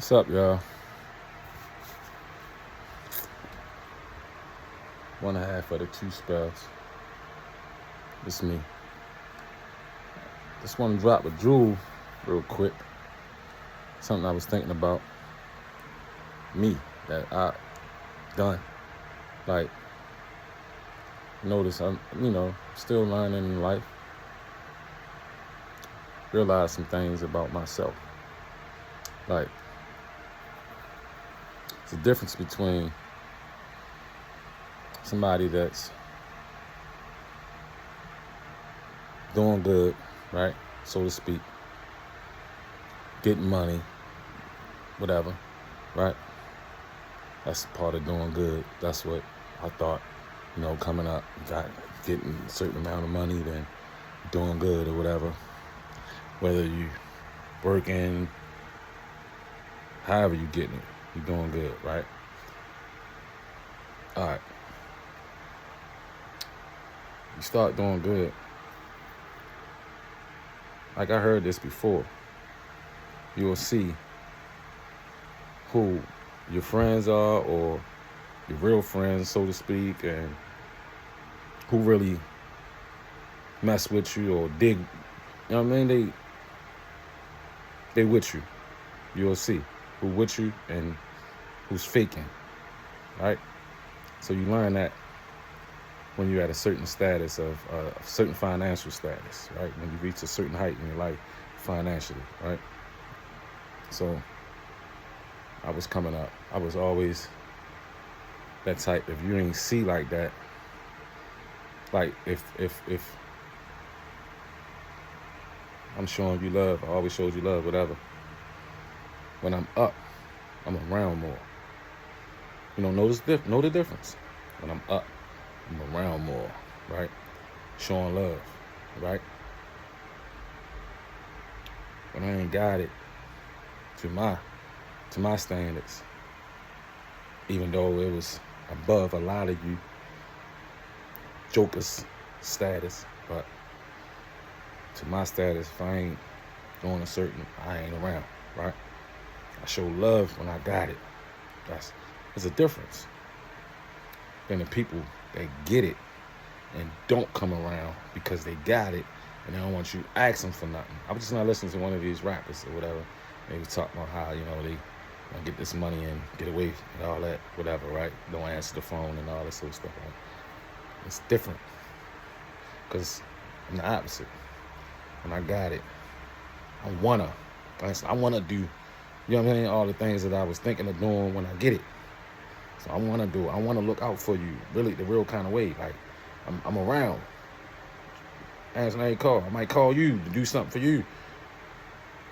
What's up, y'all? One and a half of the TEW SPELL'S. It's me. Just want to drop a jewel real quick. Something I was thinking about. Me, that I done. Like, notice I'm, still learning in life. Realize some things about myself. Like, it's a difference between somebody that's doing good, right, so to speak, getting money, whatever, right? That's part of doing good. That's what I thought, coming up, getting a certain amount of money, then doing good or whatever. Whether you working, however you getting it, you're doing good, right? All right. You start doing good. Like I heard this before. You will see who your friends are, or your real friends, so to speak, and who really mess with you or dig. You know what I mean? They with you. You'll see who with you and who's faking, right? So you learn that when you're at a certain status of a certain financial status, right? When you reach a certain height in your life financially, right? So I was coming up. I was always that type. If you ain't see like that, like if I'm showing you love, I always showed you love, whatever. When I'm up, I'm around more. Know the difference. When I'm up, I'm around more, right? Showing love, right? When I ain't got it to my standards, even though it was above a lot of you jokers' status, but to my status, if I ain't doing I ain't around, right? I show love when I got it. There's a difference than the people that get it and don't come around because they got it and they don't want you to ask them for nothing. I was just not listening to one of these rappers or whatever. They was talking about how, they get this money and get away and all that, whatever, right? Don't answer the phone and all that sort of stuff, right? It's different because I'm the opposite. When I got it, I wanna do, all the things that I was thinking of doing when I get it. So I wanna do it. I wanna look out for you, really the real kind of way. Like, I'm around. Answer any call. I might call you to do something for you. You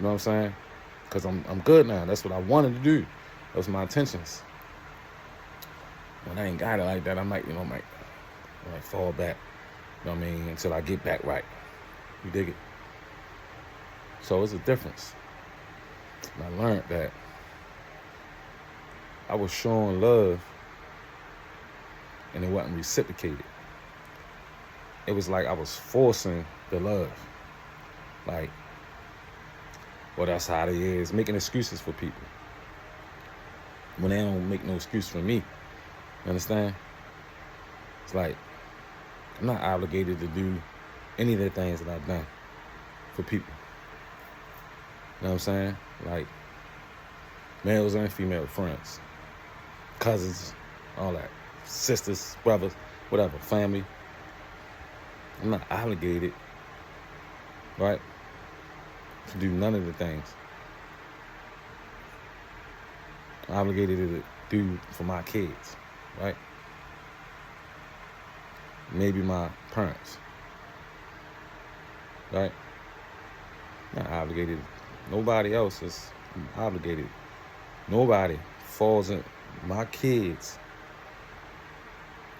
know what I'm saying? Because I'm good now. That's what I wanted to do. Those my intentions. When I ain't got it like that, I might fall back. You know what I mean? Until I get back right. You dig it? So it's a difference. And I learned that I was showing love and it wasn't reciprocated. It was like I was forcing the love. Like, well, that's how it is. Making excuses for people when they don't make no excuse for me. You understand? It's like I'm not obligated to do any of the things that I've done for people. You know what I'm saying? Like males and female friends, cousins, all that, sisters, brothers, whatever, family. I'm not obligated, right, to do none of the things I'm obligated to do for my kids, right? Maybe my parents, right? Not obligated. Nobody else is obligated. Nobody falls in my kids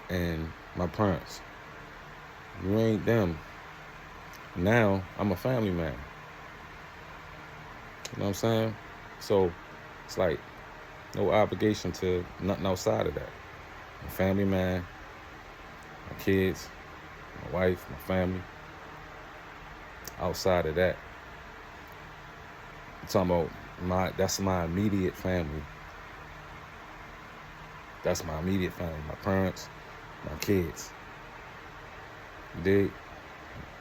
and my parents. You ain't them. Now I'm a family man. You know what I'm saying? So it's like no obligation to nothing outside of that. I'm a family man, my kids, my wife, my family. Outside of that, I'm talking about That's my immediate family. That's my immediate family. My parents, my kids. You dig?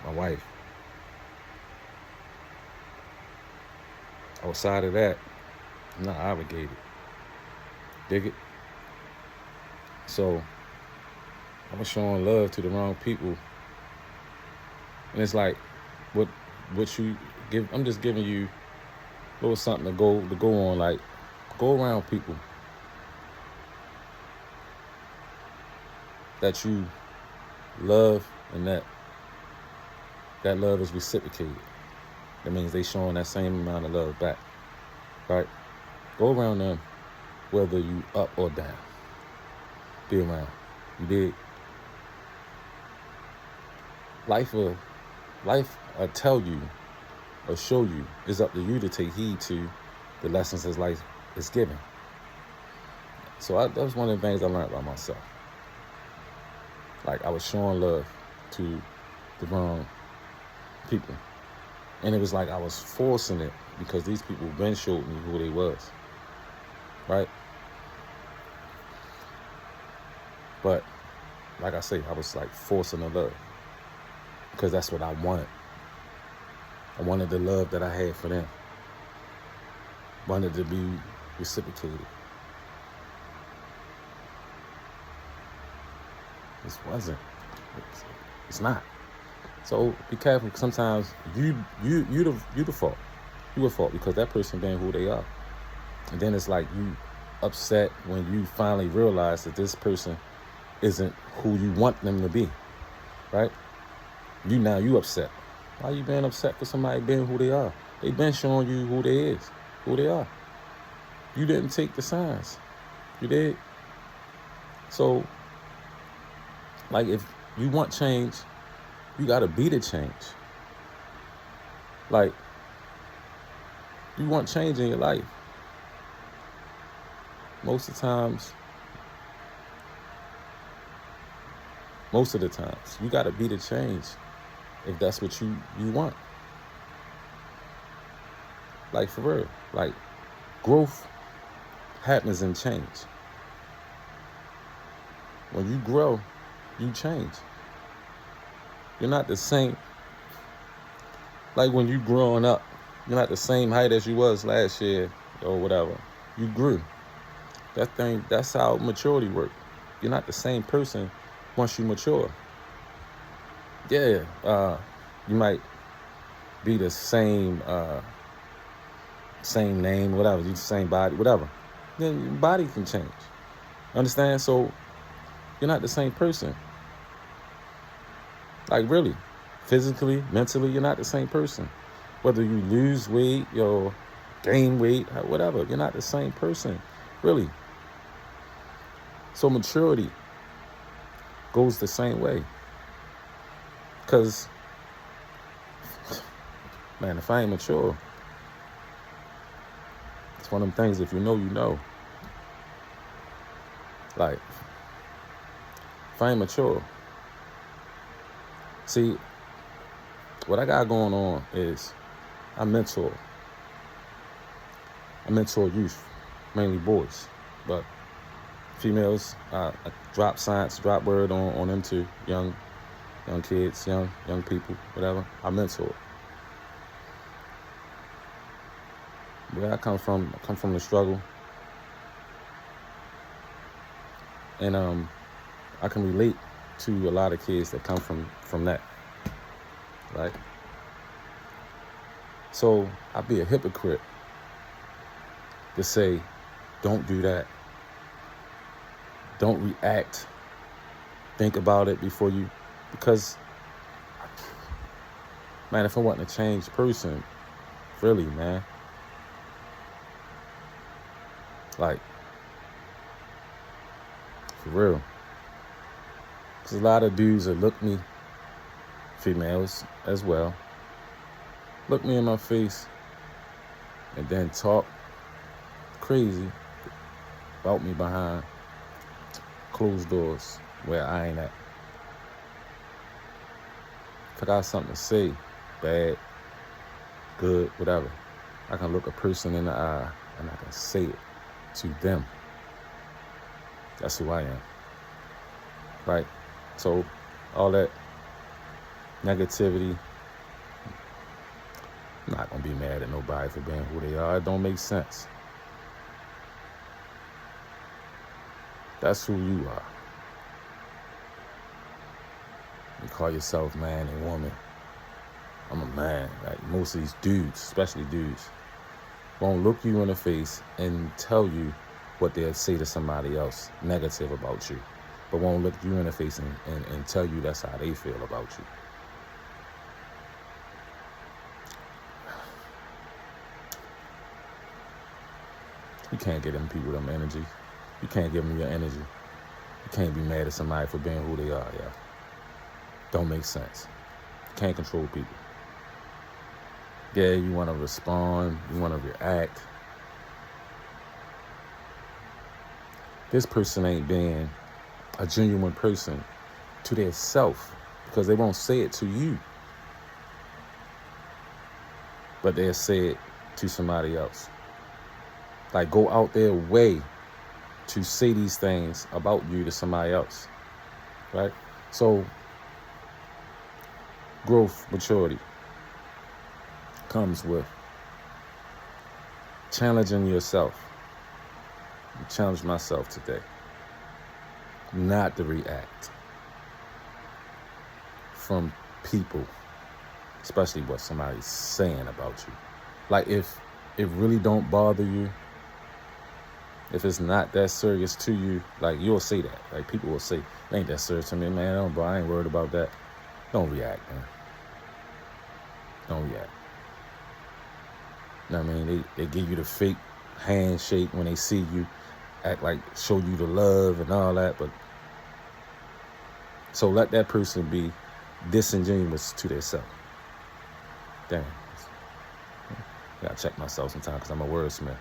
My wife. Outside of that, I'm not obligated. Dig it? So I was showing love to the wrong people. And it's like what you give, I'm just giving you a little something to go on. Like, go around people that you love, and that love is reciprocated. That means they showing that same amount of love back. Right? Go around them whether you up or down. Be around. You dig? Life will tell you or show you. It's up to you to take heed to the lessons that life is giving. So that was one of the things I learned about myself. Like, I was showing love to the wrong people. And it was like I was forcing it because these people been showed me who they was. Right? But, like I say, I was like forcing the love. Because that's what I wanted. I wanted the love that I had for them. Wanted to be reciprocated. This wasn't. It's not. So be careful. Sometimes you the fault. You at fault because that person being who they are. And then it's like you upset when you finally realize that this person isn't who you want them to be. Right? You upset. Why you being upset for somebody being who they are? They been showing you who they are. You didn't take the signs. You did. So, like, if you want change, you gotta be the change. Like, you want change in your life. Most of the times, you gotta be the change if that's what you want. Like, for real. Like, growth happens in change. When you grow, you change. You're not the same. Like, when you growing up, you're not the same height as you was last year or whatever. You grew. That's how maturity works. You're not the same person once you mature. Yeah, you might be the same name, whatever, you the same body, whatever. Then your body can change. Understand? So you're not the same person. Like, really, physically, mentally, you're not the same person. Whether you lose weight or gain weight, whatever, you're not the same person, really. So maturity goes the same way. Because, man, if I ain't mature, it's one of them things, if you know, you know. Like, if I ain't mature, see, what I got going on is I mentor youth, mainly boys, but females, I drop word on them too, young kids, young people, whatever. I mentor. Where I come from the struggle, and I can relate to a lot of kids that come from that, right? So I'd be a hypocrite to say, don't do that. Don't react. Think about it before you, because, man, if I want to change person, really, man, like, for real. Because a lot of dudes that look me, females as well, look me in my face and then talk crazy about me behind closed doors where I ain't at. If I got something to say, bad, good, whatever, I can look a person in the eye and I can say it to them. That's who I am. Right? So all that negativity, I'm not going to be mad at nobody for being who they are. It don't make sense. That's who you are. You call yourself man and woman. I'm a man. Like most of these dudes, especially dudes, won't look you in the face and tell you what they'll say to somebody else negative about you, but won't look you in the face and tell you that's how they feel about you. You can't get them people them energy. You can't give them your energy. You can't be mad at somebody for being who they are, yeah. Don't make sense. You can't control people. Yeah, you want to respond, you want to react. This person ain't being a genuine person to their self because they won't say it to you, but they'll say it to somebody else. Like go out their way to say these things about you to somebody else, right? So growth, maturity comes with challenging yourself. I challenge myself today not to react from people, especially what somebody's saying about you. Like if it really don't bother you, if it's not that serious to you, like you'll say that. Like people will say, it ain't that serious to me, man. I ain't worried about that. Don't react, man. Don't react. You know what I mean? They give you the fake handshake when they see you, act like show you the love and all that, but so let that person be disingenuous to themselves. Damn. I gotta check myself sometimes because I'm a wordsmith.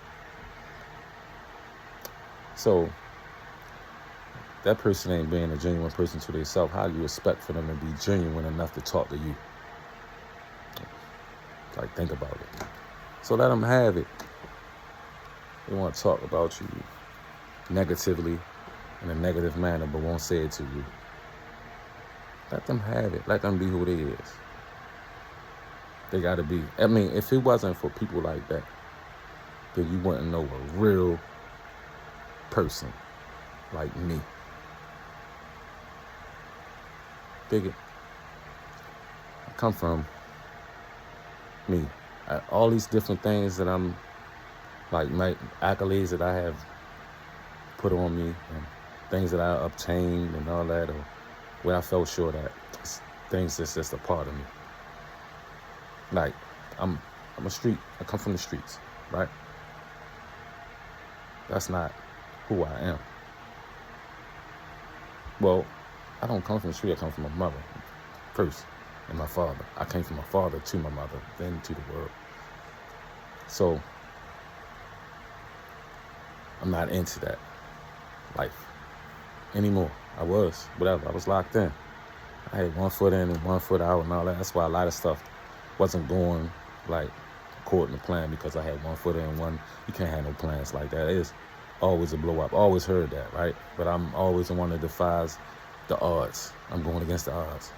So that person ain't being a genuine person to themselves. How do you expect for them to be genuine enough to talk to you? Like, think about it. So let them have it. They want to talk about you negatively in a negative manner, but won't say it to you. Let them have it. Let them be who they is. They got to be. I mean, if it wasn't for people like that, then you wouldn't know a real person like me. Dig it? I come from me. All these different things that I'm, like my accolades that I have put on me, and things that I obtained and all that, or where I fell short at, things that's just a part of me. Like, I'm a street, I come from the streets, right? That's not who I am. Well, I don't come from the street, I come from my mother first, and my father. I came from my father to my mother, then to the world. So, I'm not into that life anymore. I was locked in. I had 1 foot in and 1 foot out and all that. That's why a lot of stuff wasn't going like according to plan, because I had 1 foot in, you can't have no plans like that. It's always a blow up. Always heard that, right? But I'm always the one that defies the odds. I'm going against the odds.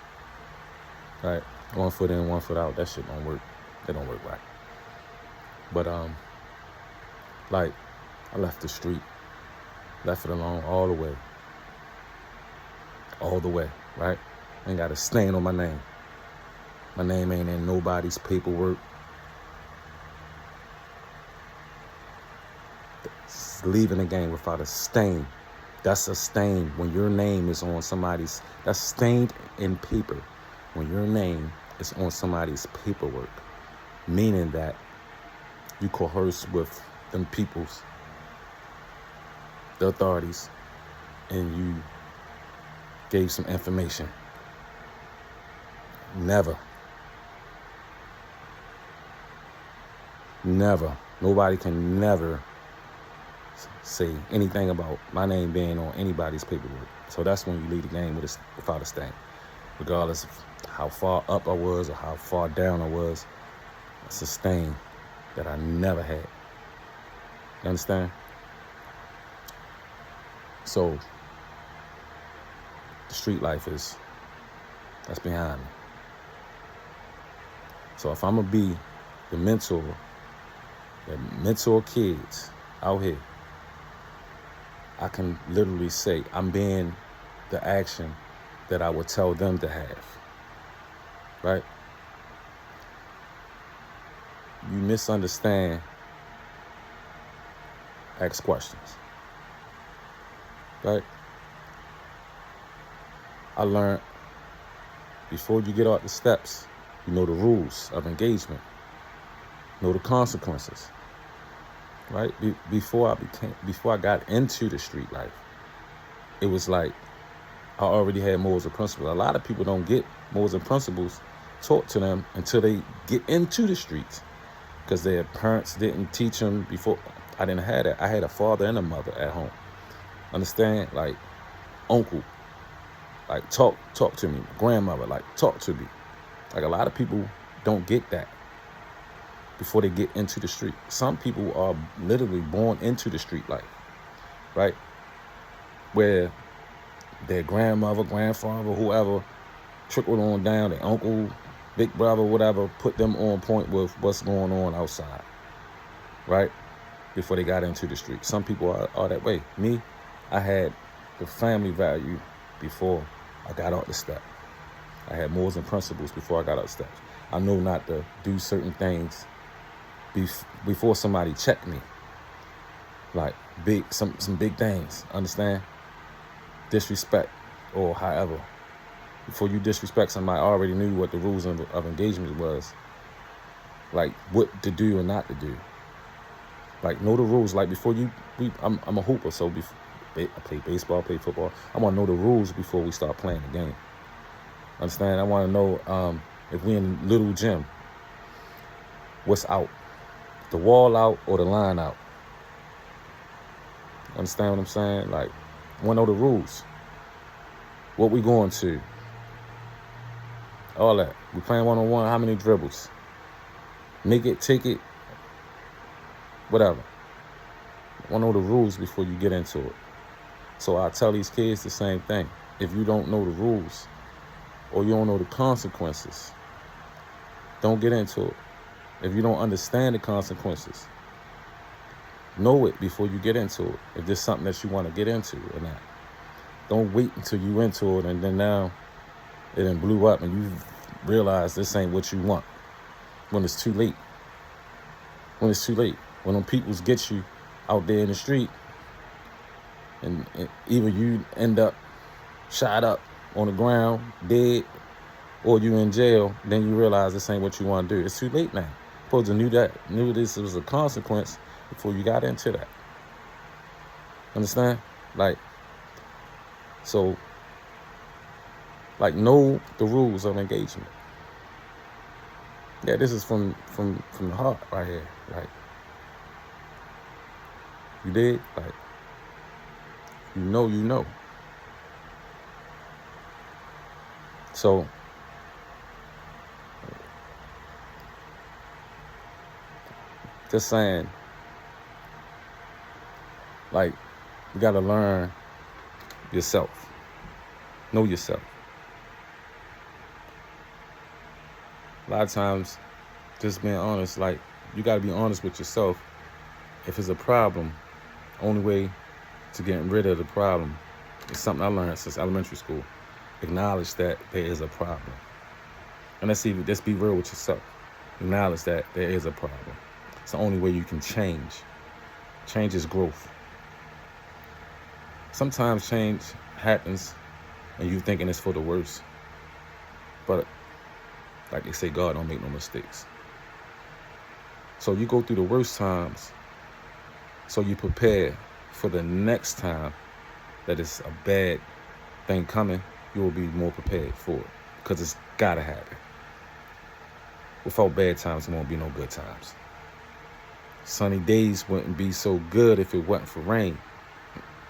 Right? 1 foot in, 1 foot out. That shit don't work. That don't work right. But like I left the street, left it alone all the way. All the way, right? Ain't got a stain on my name. My name ain't in nobody's paperwork. It's leaving the game without a stain. That's a stain. When your name is on somebody's, that's stained in paper. When your name is on somebody's paperwork, meaning that you coerce with them peoples, the authorities, and you gave some information. Never. Nobody can never say anything about my name being on anybody's paperwork. So that's when you leave the game without a stain. Regardless of how far up I was or how far down I was, it's a stain that I never had. You understand? So the street life that's behind me. So if I'm gonna be the mentor that mentor kids out here, I can literally say I'm being the action that I would tell them to have, right? You misunderstand, ask questions, right? I learned before you get out the steps, you know the rules of engagement, know the consequences, right? Before I got into the street life, it was like I already had morals and principles. A lot of people don't get morals and principles taught to them until they get into the streets, because their parents didn't teach them before. I didn't have that. I had a father and a mother at home. Understand? Like uncle, like talk to me. Grandmother, like talk to me. Like a lot of people don't get that before they get into the street. Some people are literally born into the street life, right? Where their grandmother, grandfather, whoever trickled on down, their uncle, big brother, whatever, put them on point with what's going on outside, right? Before they got into the street. Some people are that way. Me, I had the family value before I got out the step. I had morals and principles before I got out the steps. I know not to do certain things before somebody checked me. Like some big things, understand? Disrespect or however. Before you disrespect somebody, I already knew what the rules of engagement was. Like what to do and not to do. Like know the rules. Like before I'm a hooper, so I play baseball, play football. I want to know the rules before we start playing the game. Understand? I want to know if we in little gym, what's out, the wall out or the line out. Understand what I'm saying? Like, I want to know the rules. What we going to? All that. We playing one-on-one. How many dribbles? Make it, take it, whatever. I want to know the rules before you get into it. So I tell these kids the same thing. If you don't know the rules or you don't know the consequences, don't get into it. If you don't understand the consequences, know it before you get into it. If there's something that you want to get into or not. Don't wait until you into it and then now it done blew up and you realize this ain't what you want. When it's too late. When it's too late. When them peoples get you out there in the street and either you end up shot up on the ground, dead, or you in jail, then you realize this ain't what you want to do. It's too late now. Supposed to knew this was a consequence before you got into that. Understand? Like, so, like, know the rules of engagement. Yeah, this is from the heart right here. Like, you did? Like, you know. So, just saying, like, you gotta learn yourself. Know yourself. A lot of times, just being honest, like, you gotta be honest with yourself. If it's a problem, only way to get rid of the problem is something I learned since elementary school. Acknowledge that there is a problem. And let's be real with yourself. Acknowledge that there is a problem. It's the only way you can change. Change is growth. Sometimes change happens and you thinking it's for the worse. But like they say, God don't make no mistakes. So you go through the worst times so you prepare for the next time that it's a bad thing coming, you will be more prepared for it because it's gotta happen. Without bad times, there won't be no good times. Sunny days wouldn't be so good if it wasn't for rain.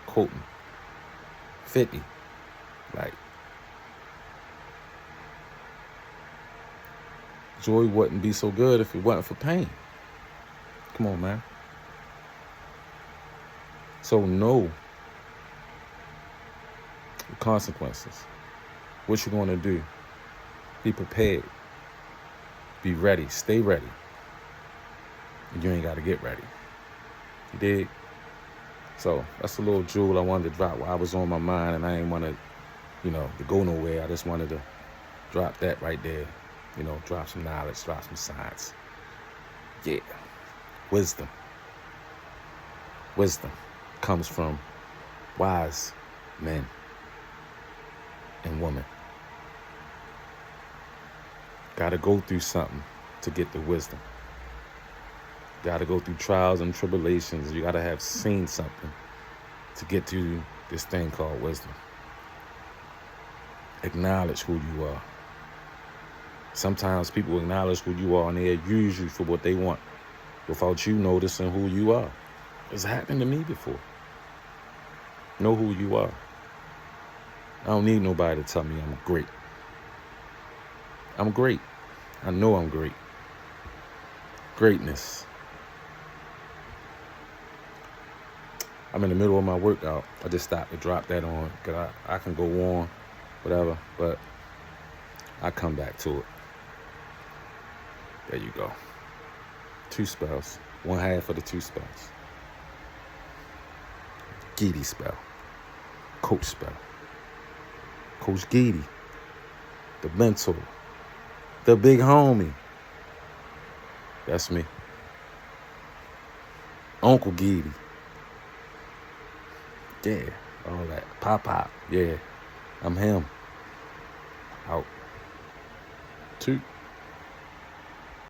Quoting 50. Like, joy wouldn't be so good if it wasn't for pain. Come on, man. So know the consequences. What you're going to do. Be prepared. Be ready. Stay ready. And you ain't got to get ready. You dig? So that's a little jewel I wanted to drop while I was on my mind, and I ain't want to, to go nowhere. I just wanted to drop that right there. Drop some knowledge, drop some science. Yeah. Wisdom. Wisdom comes from wise men and women. Got to go through something to get the wisdom. Got to go through trials and tribulations. You got to have seen something to get to this thing called wisdom. Acknowledge who you are. Sometimes people acknowledge who you are and they use you for what they want without you noticing who you are. It's happened to me before. Know who you are. I don't need nobody to tell me I'm great. I'm great. I know I'm great. Greatness. I'm in the middle of my workout. I just stopped to drop that on because I can go on, whatever, but I come back to it. There you go. 2 spells. 1/2 of the 2 spells. Geedy spell. Coach spell. Coach Geedy. The mentor. The big homie. That's me. Uncle Geedy. Yeah, all that. Pop. Yeah, I'm him. Out. 2.